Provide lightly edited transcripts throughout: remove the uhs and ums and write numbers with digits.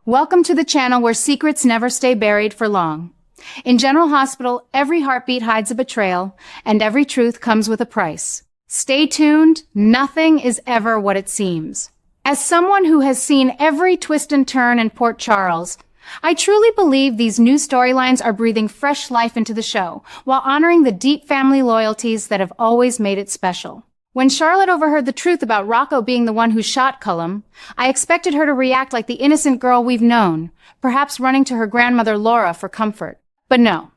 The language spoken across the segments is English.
Welcome to the channel where secrets never stay buried for long. In General Hospital, every heartbeat hides a betrayal, and every truth comes with a price. Stay tuned, nothing is ever what it seems. As someone who has seen every twist and turn in Port Charles, I truly believe these new storylines are breathing fresh life into the show, while honoring the deep family loyalties that have always made it special. When Charlotte overheard the truth about Rocco being the one who shot Cullum, I expected her to react like the innocent girl we've known, perhaps running to her grandmother Laura for comfort. But no.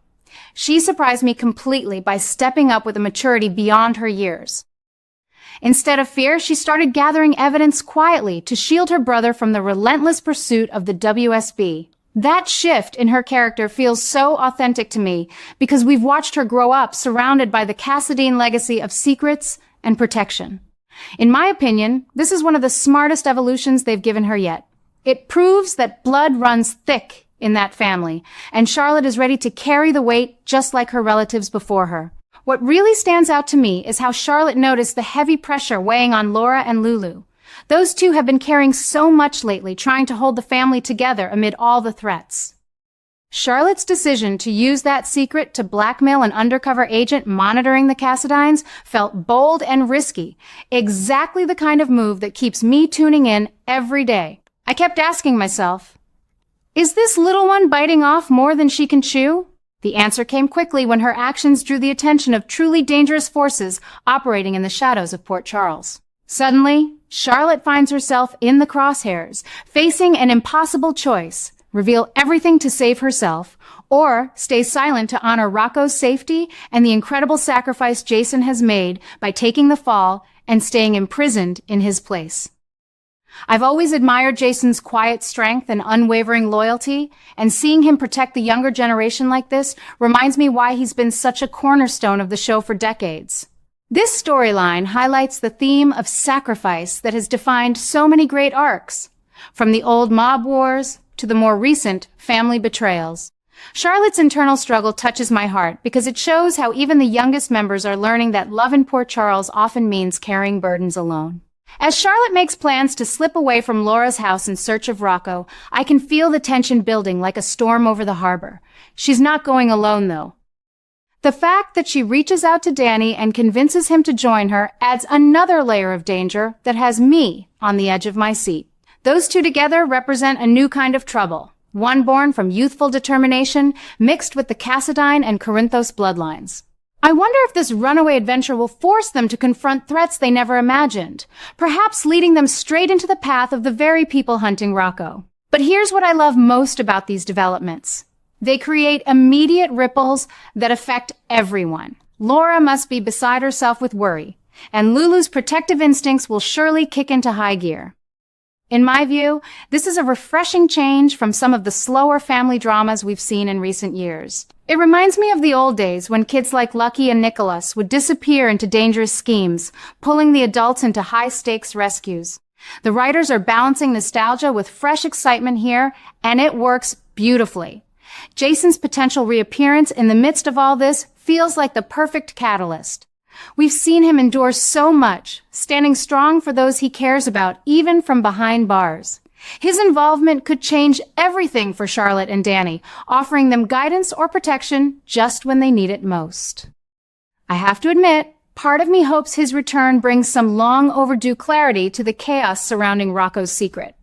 She surprised me completely by stepping up with a maturity beyond her years. Instead of fear, she started gathering evidence quietly to shield her brother from the relentless pursuit of the WSB. That shift in her character feels so authentic to me because we've watched her grow up surrounded by the Cassadine legacy of secrets and protection. In my opinion, this is one of the smartest evolutions they've given her yet. It proves that blood runs thick in that family, and Charlotte is ready to carry the weight just like her relatives before her. What really stands out to me is how Charlotte noticed the heavy pressure weighing on Laura and Lulu. Those two have been carrying so much lately, trying to hold the family together amid all the threats. Charlotte's decision to use that secret to blackmail an undercover agent monitoring the Cassadines felt bold and risky, exactly the kind of move that keeps me tuning in every day. I kept asking myself, is this little one biting off more than she can chew? The answer came quickly when her actions drew the attention of truly dangerous forces operating in the shadows of Port Charles. Suddenly, Charlotte finds herself in the crosshairs, facing an impossible choice: reveal everything to save herself, or stay silent to honor Rocco's safety and the incredible sacrifice Jason has made by taking the fall and staying imprisoned in his place. I've always admired Jason's quiet strength and unwavering loyalty, and seeing him protect the younger generation like this reminds me why he's been such a cornerstone of the show for decades. This storyline highlights the theme of sacrifice that has defined so many great arcs, from the old mob wars to the more recent family betrayals. Charlotte's internal struggle touches my heart because it shows how even the youngest members are learning that love in Port Charles often means carrying burdens alone. As Charlotte makes plans to slip away from Laura's house in search of Rocco, I can feel the tension building like a storm over the harbor. She's not going alone, though. The fact that she reaches out to Danny and convinces him to join her adds another layer of danger that has me on the edge of my seat. Those two together represent a new kind of trouble, one born from youthful determination mixed with the Cassadine and Corinthos bloodlines. I wonder if this runaway adventure will force them to confront threats they never imagined, perhaps leading them straight into the path of the very people hunting Rocco. But here's what I love most about these developments. They create immediate ripples that affect everyone. Laura must be beside herself with worry, and Lulu's protective instincts will surely kick into high gear. In my view, this is a refreshing change from some of the slower family dramas we've seen in recent years. It reminds me of the old days when kids like Lucky and Nicholas would disappear into dangerous schemes, pulling the adults into high-stakes rescues. The writers are balancing nostalgia with fresh excitement here, and it works beautifully. Jason's potential reappearance in the midst of all this feels like the perfect catalyst. We've seen him endure so much, standing strong for those he cares about, even from behind bars. His involvement could change everything for Charlotte and Danny, offering them guidance or protection just when they need it most. I have to admit, part of me hopes his return brings some long overdue clarity to the chaos surrounding Rocco's secret.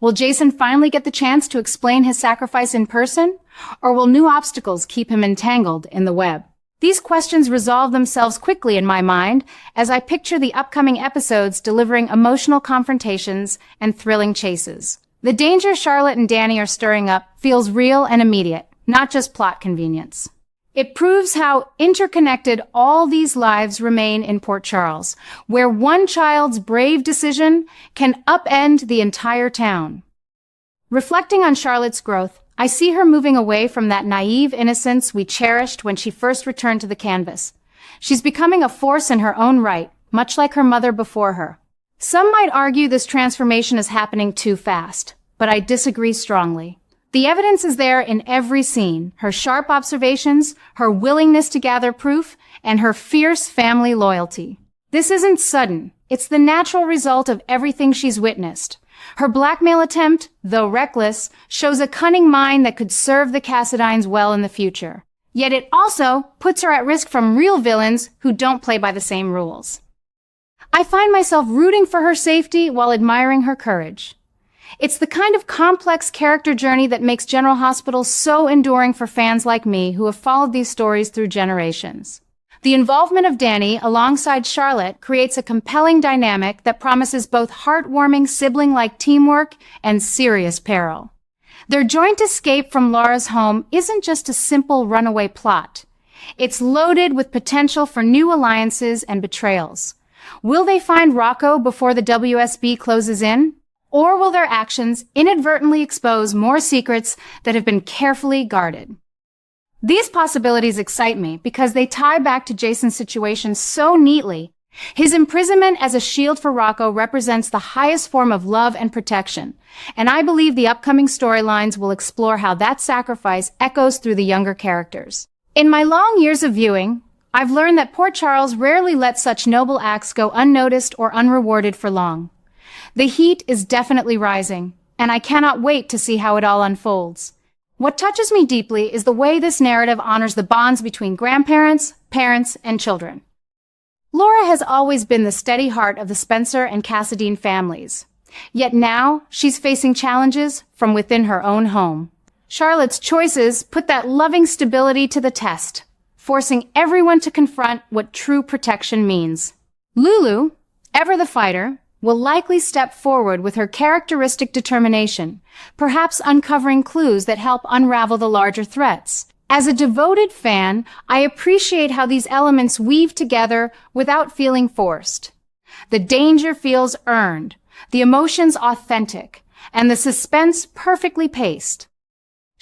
Will Jason finally get the chance to explain his sacrifice in person, or will new obstacles keep him entangled in the web? These questions resolve themselves quickly in my mind as I picture the upcoming episodes delivering emotional confrontations and thrilling chases. The danger Charlotte and Danny are stirring up feels real and immediate, not just plot convenience. It proves how interconnected all these lives remain in Port Charles, where one child's brave decision can upend the entire town. Reflecting on Charlotte's growth, I see her moving away from that naive innocence we cherished when she first returned to the canvas. She's becoming a force in her own right, much like her mother before her. Some might argue this transformation is happening too fast, but I disagree strongly. The evidence is there in every scene: her sharp observations, her willingness to gather proof, and her fierce family loyalty. This isn't sudden. It's the natural result of everything she's witnessed. Her blackmail attempt, though reckless, shows a cunning mind that could serve the Cassidines well in the future. Yet it also puts her at risk from real villains who don't play by the same rules. I find myself rooting for her safety while admiring her courage. It's the kind of complex character journey that makes General Hospital so enduring for fans like me who have followed these stories through generations. The involvement of Danny alongside Charlotte creates a compelling dynamic that promises both heartwarming sibling-like teamwork and serious peril. Their joint escape from Laura's home isn't just a simple runaway plot. It's loaded with potential for new alliances and betrayals. Will they find Rocco before the WSB closes in? Or will their actions inadvertently expose more secrets that have been carefully guarded? These possibilities excite me because they tie back to Jason's situation so neatly. His imprisonment as a shield for Rocco represents the highest form of love and protection, and I believe the upcoming storylines will explore how that sacrifice echoes through the younger characters. In my long years of viewing, I've learned that Port Charles rarely lets such noble acts go unnoticed or unrewarded for long. The heat is definitely rising, and I cannot wait to see how it all unfolds. What touches me deeply is the way this narrative honors the bonds between grandparents, parents, and children. Laura has always been the steady heart of the Spencer and Cassidine families. Yet now, she's facing challenges from within her own home. Charlotte's choices put that loving stability to the test, forcing everyone to confront what true protection means. Lulu, ever the fighter, will likely step forward with her characteristic determination, perhaps uncovering clues that help unravel the larger threats. As a devoted fan, I appreciate how these elements weave together without feeling forced. The danger feels earned, the emotions authentic, and the suspense perfectly paced.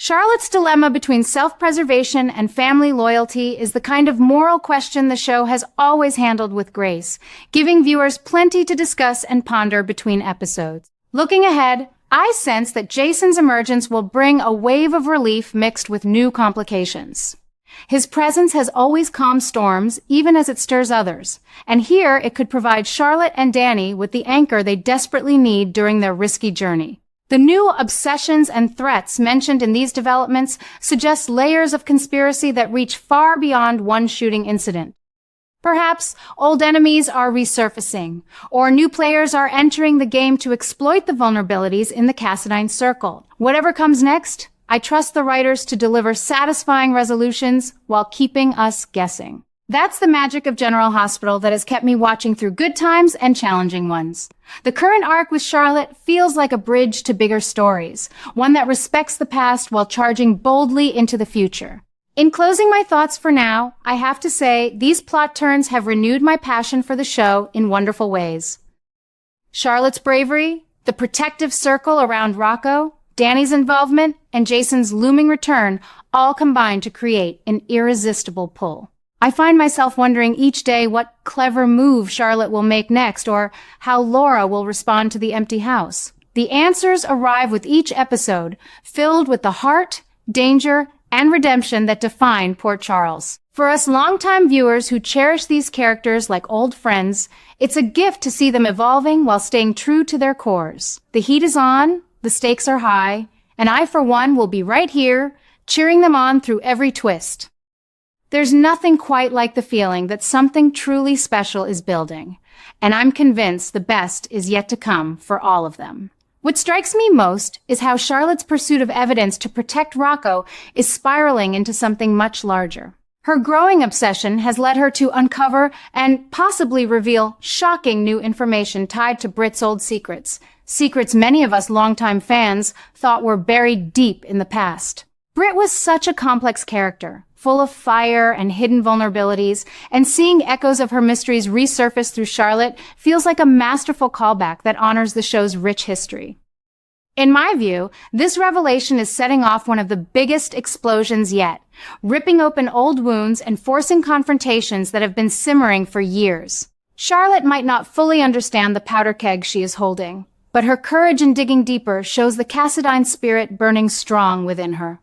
Charlotte's dilemma between self-preservation and family loyalty is the kind of moral question the show has always handled with grace, giving viewers plenty to discuss and ponder between episodes. Looking ahead, I sense that Jason's emergence will bring a wave of relief mixed with new complications. His presence has always calmed storms, even as it stirs others, and here it could provide Charlotte and Danny with the anchor they desperately need during their risky journey. The new obsessions and threats mentioned in these developments suggest layers of conspiracy that reach far beyond one shooting incident. Perhaps old enemies are resurfacing, or new players are entering the game to exploit the vulnerabilities in the Cassidine Circle. Whatever comes next, I trust the writers to deliver satisfying resolutions while keeping us guessing. That's the magic of General Hospital that has kept me watching through good times and challenging ones. The current arc with Charlotte feels like a bridge to bigger stories, one that respects the past while charging boldly into the future. In closing my thoughts for now, I have to say these plot turns have renewed my passion for the show in wonderful ways. Charlotte's bravery, the protective circle around Rocco, Danny's involvement, and Jason's looming return all combine to create an irresistible pull. I find myself wondering each day what clever move Charlotte will make next or how Laura will respond to the empty house. The answers arrive with each episode, filled with the heart, danger, and redemption that define Port Charles. For us longtime viewers who cherish these characters like old friends, it's a gift to see them evolving while staying true to their cores. The heat is on, the stakes are high, and I, for one, will be right here, cheering them on through every twist. There's nothing quite like the feeling that something truly special is building, and I'm convinced the best is yet to come for all of them. What strikes me most is how Charlotte's pursuit of evidence to protect Rocco is spiraling into something much larger. Her growing obsession has led her to uncover and possibly reveal shocking new information tied to Britt's old secrets, secrets many of us longtime fans thought were buried deep in the past. Britt was such a complex character, full of fire and hidden vulnerabilities, and seeing echoes of her mysteries resurface through Charlotte feels like a masterful callback that honors the show's rich history. In my view, this revelation is setting off one of the biggest explosions yet, ripping open old wounds and forcing confrontations that have been simmering for years. Charlotte might not fully understand the powder keg she is holding, but her courage in digging deeper shows the Cassidine spirit burning strong within her.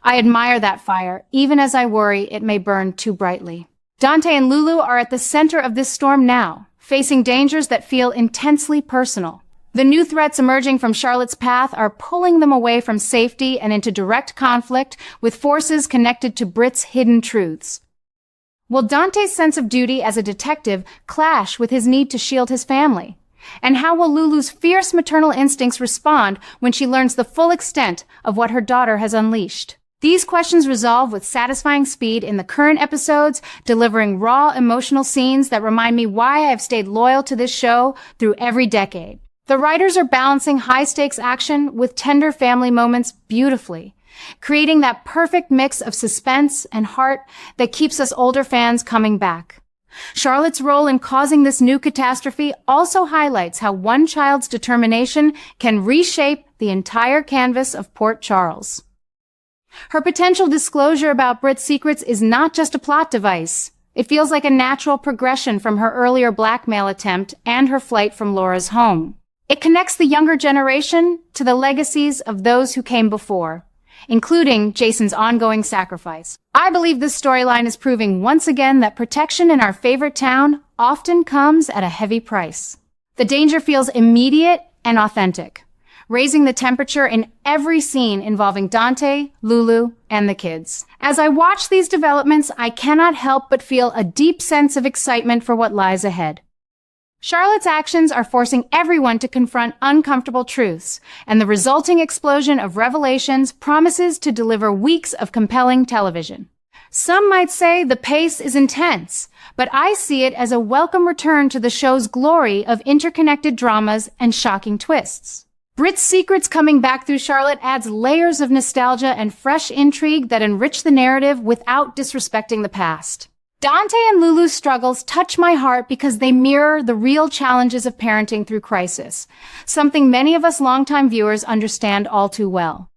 I admire that fire, even as I worry it may burn too brightly. Dante and Lulu are at the center of this storm now, facing dangers that feel intensely personal. The new threats emerging from Charlotte's path are pulling them away from safety and into direct conflict with forces connected to Britt's hidden truths. Will Dante's sense of duty as a detective clash with his need to shield his family? And how will Lulu's fierce maternal instincts respond when she learns the full extent of what her daughter has unleashed? These questions resolve with satisfying speed in the current episodes, delivering raw emotional scenes that remind me why I have stayed loyal to this show through every decade. The writers are balancing high-stakes action with tender family moments beautifully, creating that perfect mix of suspense and heart that keeps us older fans coming back. Charlotte's role in causing this new catastrophe also highlights how one child's determination can reshape the entire canvas of Port Charles. Her potential disclosure about Britt's secrets is not just a plot device. It feels like a natural progression from her earlier blackmail attempt and her flight from Laura's home. It connects the younger generation to the legacies of those who came before, including Jason's ongoing sacrifice. I believe this storyline is proving once again that protection in our favorite town often comes at a heavy price. The danger feels immediate and authentic, raising the temperature in every scene involving Dante, Lulu, and the kids. As I watch these developments, I cannot help but feel a deep sense of excitement for what lies ahead. Charlotte's actions are forcing everyone to confront uncomfortable truths, and the resulting explosion of revelations promises to deliver weeks of compelling television. Some might say the pace is intense, but I see it as a welcome return to the show's glory of interconnected dramas and shocking twists. Britt's secrets coming back through Charlotte adds layers of nostalgia and fresh intrigue that enrich the narrative without disrespecting the past. Dante and Lulu's struggles touch my heart because they mirror the real challenges of parenting through crisis, something many of us longtime viewers understand all too well.